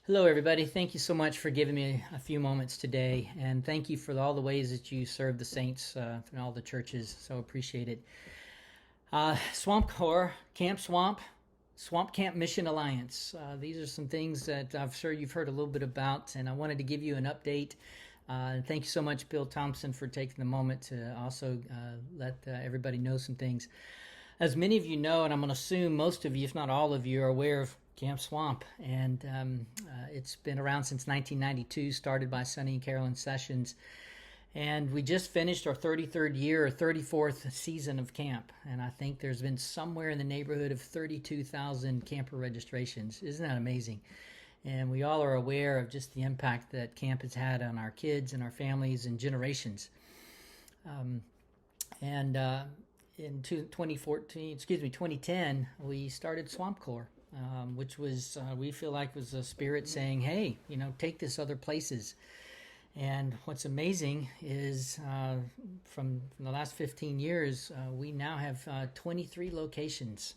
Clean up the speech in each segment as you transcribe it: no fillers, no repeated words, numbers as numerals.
Hello, everybody. Thank you so much for giving me a few moments today, and thank you for all the ways that you serve the saints in all the churches. So appreciate it. Swamp Corps, Camp Swamp, Swamp Camp Mission Alliance. These are some things that I'm sure you've heard a little bit about, and I wanted to give you an update. Thank you so much, Bill Thompson, for taking the moment to also let everybody know some things. As many of you know, and I'm going to assume most of you, if not all of you, are aware of Camp Swamp, and it's been around since 1992, started by Sonny and Carolyn Sessions, and we just finished our 33rd year or 34th season of camp, and I think there's been somewhere in the neighborhood of 32,000 camper registrations. Isn't that amazing? And we all are aware of just the impact that camp has had on our kids and our families and generations. And in 2010, we started Swamp Corps, which was, we feel like was a spirit saying, hey, take this other places. And what's amazing is from the last 15 years, we now have 23 locations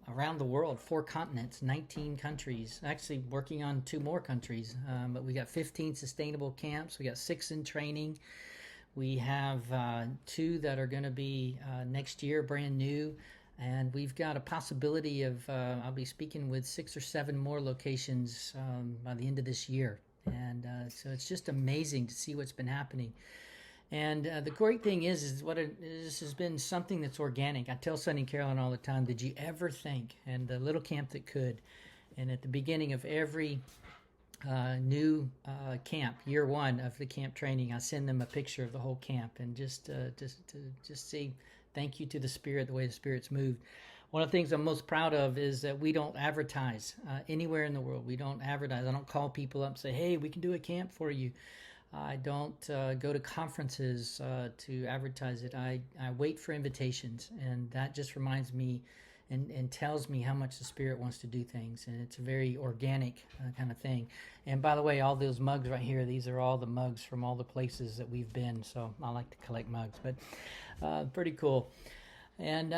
around the world, 4 continents, 19 countries, actually working on 2 more countries. But we got 15 sustainable camps. We got 6 in training. We have 2 that are going to be next year, brand new. And we've got a possibility of, I'll be speaking with 6 or 7 more locations by the end of this year. And so it's just amazing to see what's been happening. And the great thing is this has been something that's organic. I tell Sonny and Carolyn all the time, did you ever think, and the little camp that could, and at the beginning of every new camp, year 1 of the camp training, I send them a picture of the whole camp and just say thank you to the Spirit, the way the Spirit's moved. One of the things I'm most proud of is that we don't advertise anywhere in the world. We don't advertise. I don't call people up and say, hey, we can do a camp for you. I don't go to conferences to advertise it. I wait for invitations, and that just reminds me and tells me how much the Spirit wants to do things, and it's a very organic kind of thing. And by the way, all those mugs right here, these are all the mugs from all the places that we've been, so I like to collect mugs, but pretty cool. And,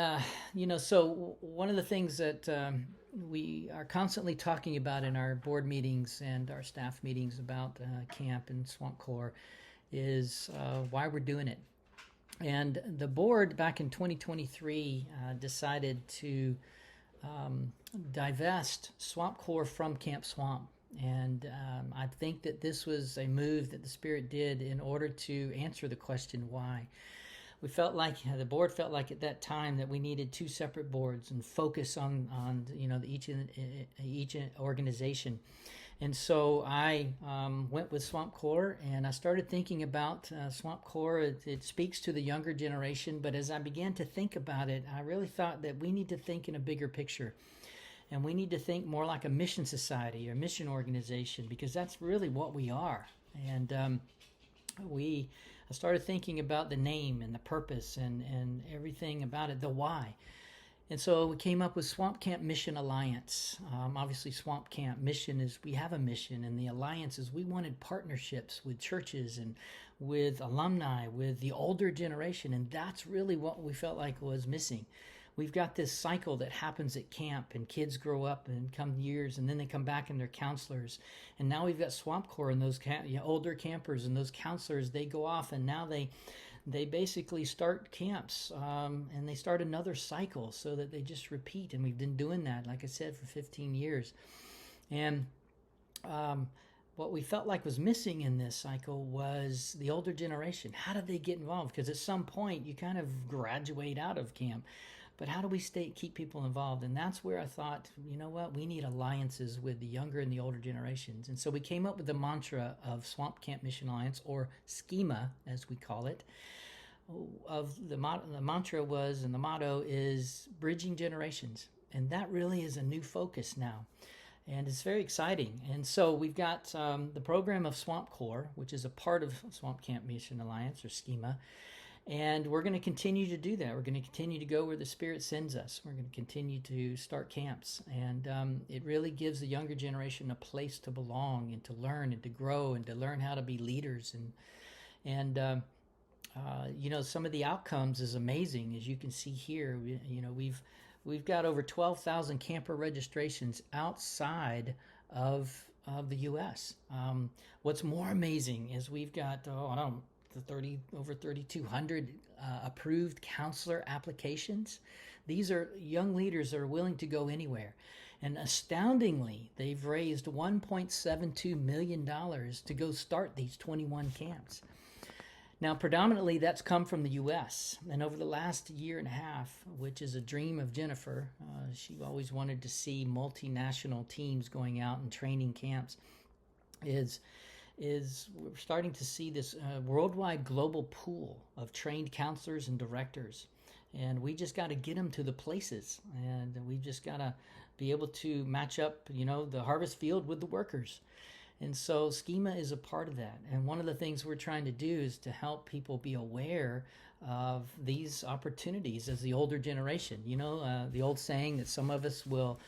so one of the things that we are constantly talking about in our board meetings and our staff meetings about camp and Swamp Corps is why we're doing it. And the board back in 2023 decided to divest Swamp Corps from Camp Swamp. And I think that this was a move that the Spirit did in order to answer the question why. We felt like the board felt like at that time that we needed 2 separate boards and focus on each organization. And so I went with Swamp Corps, and I started thinking about Swamp Corps. It speaks to the younger generation, but as I began to think about it, I really thought that we need to think in a bigger picture. And we need to think more like a mission society or mission organization, because that's really what we are. And I started thinking about the name and the purpose and everything about it, the why. And so we came up with Swamp Camp Mission Alliance. Obviously, Swamp Camp mission is we have a mission, and the alliance is we wanted partnerships with churches and with alumni, with the older generation, and that's really what we felt like was missing. We've got this cycle that happens at camp, and kids grow up and come years, and then they come back and they're counselors. And now we've got Swamp Corps and those older campers, and those counselors, they go off, and now they basically start camps, and they start another cycle so that they just repeat. And we've been doing that, like I said, for 15 years. And what we felt like was missing in this cycle was the older generation. How did they get involved? Because at some point you kind of graduate out of camp. But how do we keep people involved? And that's where I thought, you know what, we need alliances with the younger and the older generations. And so we came up with the mantra of Swamp Camp Mission Alliance, or SCMA, as we call it. The mantra was, and the motto is, bridging generations. And that really is a new focus now. And it's very exciting. And so we've got the program of Swamp Corps, which is a part of Swamp Camp Mission Alliance, or SCMA. And we're going to continue to do that. We're going to continue to go where the Spirit sends us. We're going to continue to start camps. And it really gives the younger generation a place to belong and to learn and to grow and to learn how to be leaders. And some of the outcomes is amazing. As you can see here, we've got over 12,000 camper registrations outside of the U.S. What's more amazing is we've got I don't know, over 3,200 approved counselor applications. These are young leaders that are willing to go anywhere. And astoundingly, they've raised $1.72 million to go start these 21 camps. Now, predominantly, that's come from the U.S. And over the last year and a half, which is a dream of Jennifer, she always wanted to see multinational teams going out and training camps, is we're starting to see this worldwide global pool of trained counselors and directors. And we just got to get them to the places. And we just got to be able to match up, the harvest field with the workers. And so SCMA is a part of that. And one of the things we're trying to do is to help people be aware of these opportunities as the older generation. The old saying that some of us will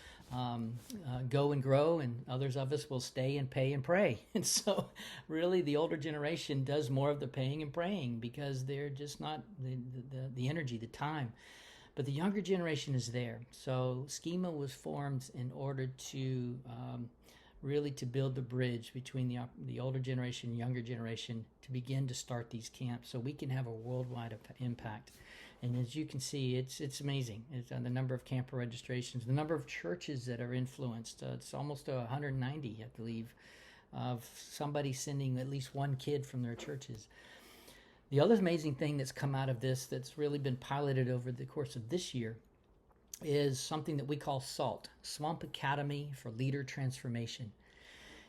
go and grow and others of us will stay and pay and pray. And so really the older generation does more of the paying and praying because they're just not the energy, the time. But the younger generation is there. So SCMA was formed in order to really to build the bridge between the older generation and younger generation to begin to start these camps so we can have a worldwide impact. And as you can see, it's amazing. It's the number of camper registrations, the number of churches that are influenced. It's almost 190, I believe, of somebody sending at least one kid from their churches. The other amazing thing that's come out of this that's really been piloted over the course of this year is something that we call SALT, Swamp Academy for Leader Transformation.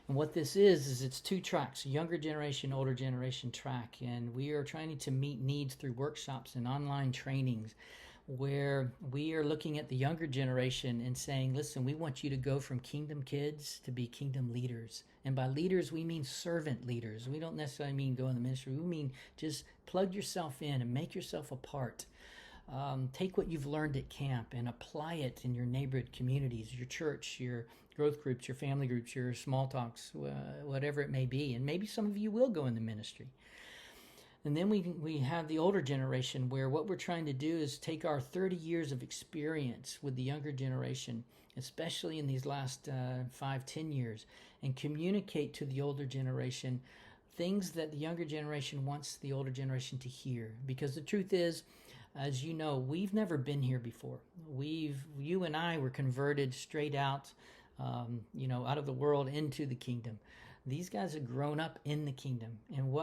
And what this is it's two tracks, younger generation, older generation track. And we are trying to meet needs through workshops and online trainings where we are looking at the younger generation and saying, listen, we want you to go from kingdom kids to be kingdom leaders. And by leaders, we mean servant leaders. We don't necessarily mean go in the ministry. We mean just plug yourself in and make yourself a part. Take what you've learned at camp and apply it in your neighborhood communities, your church, your growth groups, your family groups, your small talks, whatever it may be. And maybe some of you will go in the ministry. And then we have the older generation where what we're trying to do is take our 30 years of experience with the younger generation, especially in these last 5-10 years, and communicate to the older generation things that the younger generation wants the older generation to hear. Because the truth is, as you know, we've never been here before. You and I were converted straight out, out of the world into the kingdom. These guys have grown up in the kingdom. And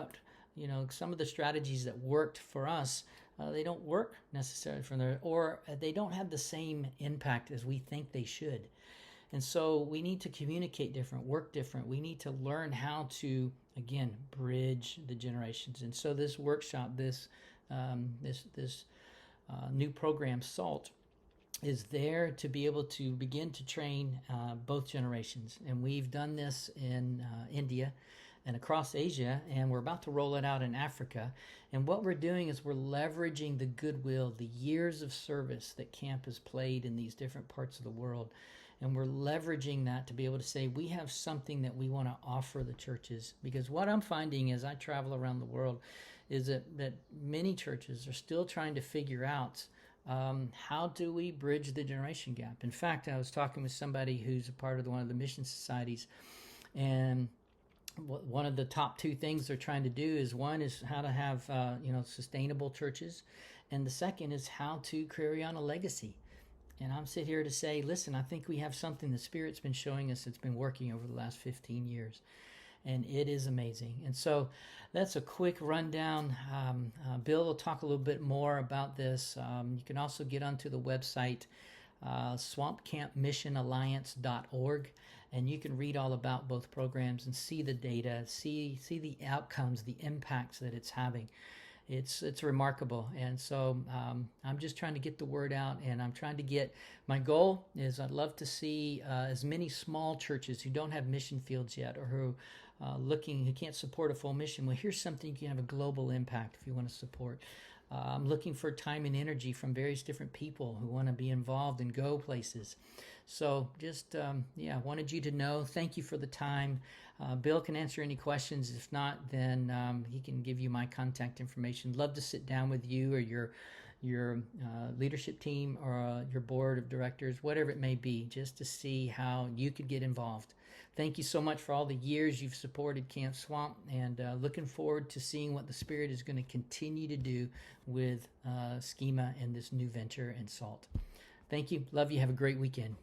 some of the strategies that worked for us, they don't work necessarily for them, or they don't have the same impact as we think they should. And so we need to communicate different, work different. We need to learn how to, again, bridge the generations. And so this workshop, this new program, SALT, is there to be able to begin to train both generations. And we've done this in India and across Asia, and we're about to roll it out in Africa. And what we're doing is we're leveraging the goodwill, the years of service that camp has played in these different parts of the world. And we're leveraging that to be able to say we have something that we want to offer the churches. Because what I'm finding as I travel around the world is that many churches are still trying to figure out how do we bridge the generation gap. In fact, I was talking with somebody who's a part of one of the mission societies, and one of the top two things they're trying to do is one is how to have sustainable churches, and the second is how to carry on a legacy. And I'm sitting here to say, listen, I think we have something the Spirit's been showing us that's been working over the last 15 years. And it is amazing. And so that's a quick rundown. Bill will talk a little bit more about this. You can also get onto the website, swampcampmissionalliance.org, and you can read all about both programs and see the data, see the outcomes, the impacts that it's having. It's remarkable. And so I'm just trying to get the word out, and I'm trying to my goal is I'd love to see as many small churches who don't have mission fields yet, or who can't support a full mission. Well, here's something you can have a global impact if you want to support. I'm looking for time and energy from various different people who want to be involved and go places. So just, wanted you to know. Thank you for the time. Bill can answer any questions. If not, then he can give you my contact information. Love to sit down with you or your your leadership team or your board of directors, whatever it may be, just to see how you could get involved. Thank you so much for all the years you've supported Camp Swamp, and looking forward to seeing what the Spirit is going to continue to do with SCMA and this new venture and SALT. Thank you. Love you. Have a great weekend.